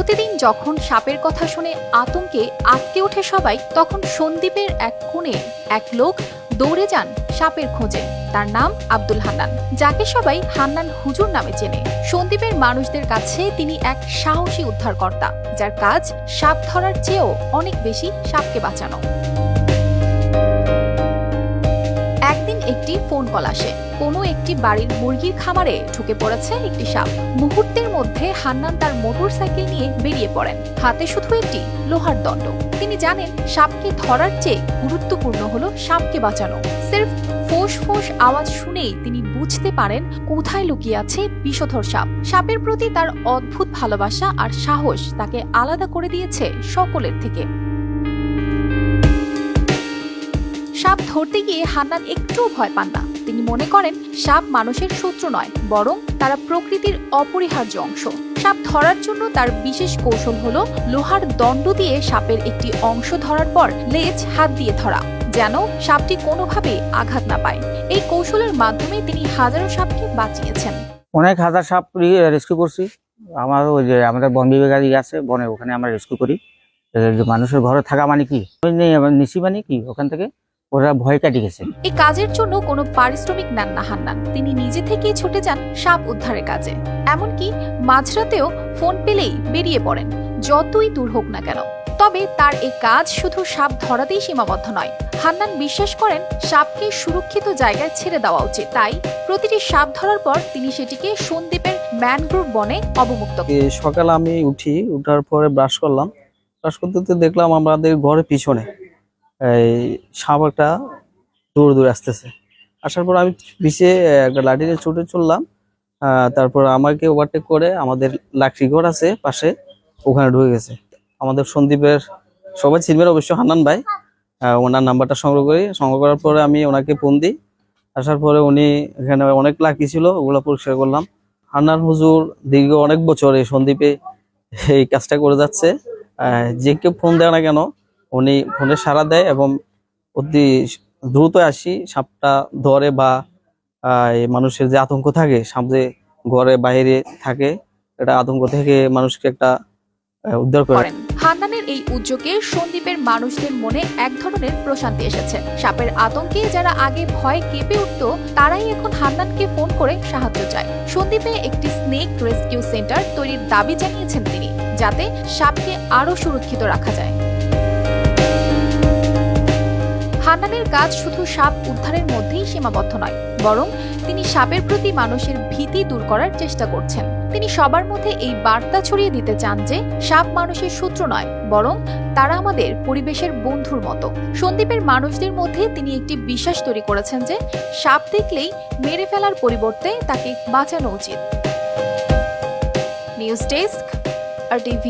প্রতিদিন যখন সাপের কথা শুনে আতঙ্কে আটকে ওঠে সবাই, তখন সন্দ্বীপের এক কোণে এক লোক দৌড়ে যান সাপের খোঁজে। তার নাম আব্দুল হান্নান, যাকে সবাই হান্নান হুজুর নামে চেনে। সন্দ্বীপের মানুষদের কাছে তিনি এক সাহসী উদ্ধারকর্তা, যার কাজ সাপ ধরার চেয়েও অনেক বেশি সাপকে বাঁচানো। একদিন একটি ফোন কল আসে, কোনো একটি বাড়ির মুরগির খামারে ঢুকে পড়েছে একটি সাপ। মুহূর্তের মধ্যে হান্নান তার মোটরসাইকেল নিয়ে বেরিয়ে পড়েন, হাতে শুধু একটি লোহার দণ্ড। তিনি জানেন সাপকে ধরার চেয়ে গুরুত্বপূর্ণ হলো সাপকে বাঁচানো। সির্ফ ফোঁস ফোঁস আওয়াজ শুনেই তিনি বুঝতে পারেন কোথায় লুকিয়ে আছে বিষধর সাপ। সাপের প্রতি তার অদ্ভুত ভালোবাসা আর সাহস তাকে আলাদা করে দিয়েছে সকলের থেকে। সাপ ধরতে গিয়ে হান্নান একটুও ভয় পান না। তিনি মনে করেন সাপ মানুষের শত্রু নয়, বরং তারা প্রকৃতির অপরিহার্য অংশ। সাপ ধরার জন্য তার বিশেষ কৌশল হলো লোহার দণ্ড দিয়ে সাপের একটি অংশ ধরার পর লেজ হাত দিয়ে ধরা, যেন সাপটি কোনোভাবে আঘাত না পায়। এই কৌশলের মাধ্যমে তিনি হাজারো সাপকে বাঁচিয়েছেন। অনেক হাজার সাপ রেস্কিউ করছি। আমার ওই যে আমাদের বন বিভাগের আছে বনে, ওখানে আমরা রেস্কিউ করি। মানুষের ঘরে থাকা মানে কি নিশি মানে কি, ওখান থেকে ওরা ভয় কাটিয়ে গেছে। এই কাজের জন্য কোনো পারিশ্রমিক নেন না হান্নান। তিনি নিজে থেকেই ছুটে যান সাপ উদ্ধারের কাজে। এমনকি মাঝরাতেও ফোন পেলেই বেরিয়ে পড়েন, যতই দূর হোক না কেন। তবে তার এই কাজ শুধু সাপ ধরাতেই সীমাবদ্ধ নয়। হান্নান বিশ্বাস করেন সাপকে সুরক্ষিত জায়গায় ছেড়ে দেওয়া উচিত। তাই প্রতিটি সাপ ধরার পর তিনি সেটিকে সন্দ্বীপের ম্যানগ্রোভ বনে অবমুক্ত। সকালে আমি উঠার পরে ব্রাশ করলাম। ব্রাশ করতে দেখলাম আমাদের ঘরের পিছনে এই সাপ একটা দৌড়ে আসতেছে। আসার পর আমি পিছিয়ে একটা লাঠি নিয়ে ছুটে চললাম। তারপর আমাকে ওভারটেক করে আমাদের লাকড়ি ঘর আছে পাশে, ওখানে ঢুকে গেছে। আমাদের সন্দ্বীপের সবাই চিনবেন অবশ্য হান্নান ভাই। ওনার নাম্বারটা সংগ্রহ করার পরে আমি ওনাকে ফোন দিই। আসার পরে উনি এখানে অনেক লাকড়ি ছিল, ওগুলো পরিষ্কার করলাম। হান্নান হুজুর দীর্ঘ অনেক বছর এই সন্দ্বীপে এই কাজটা করে যাচ্ছে। যে কেউ ফোন দেয় না কেন উনি ফোনে সাড়া দেয় এবং অতি দ্রুত আসি সাপটা ধরে, বা মানুষের যে আতঙ্ক থাকে সাপ যে ঘরে বাইরে থাকে, এটা আতঙ্ক থেকে মানুষকে একটা উদ্ধার করেন। হান্নানের এই উদ্যোগে সন্দ্বীপের মানুষদের মনে এক ধরনের প্রশান্তি এসেছে। সাপের আতঙ্কে যারা আগে ভয়ে কেঁপে উঠত, তারাই এখন হান্নানকে ফোন করে সাহায্য চায়। সন্দ্বীপে একটি স্নেক রেস্কিউ সেন্টার তৈরির দাবি জানিয়েছেন তিনি, যাতে সাপকে আরো সুরক্ষিত রাখা যায়। হান্নানের কাজ শুধু সাপ উদ্ধারের মধ্যেই সীমাবদ্ধ নয়, বরং তিনি সাপের প্রতি মানুষের ভীতি দূর করার চেষ্টা করছেন। তিনি সবার মধ্যে এই বার্তা ছড়িয়ে দিতে চান যে সাপ মানুষের শত্রু নয়, বরং তারা আমাদের পরিবেশের বন্ধুর মতো। সন্দ্বীপের মানুষদের মধ্যে তিনি একটি বিশ্বাস তৈরি করেছেন যে সাপ দেখলেই মেরে ফেলার পরিবর্তে তাকে বাঁচানো উচিত। News desk, RTV।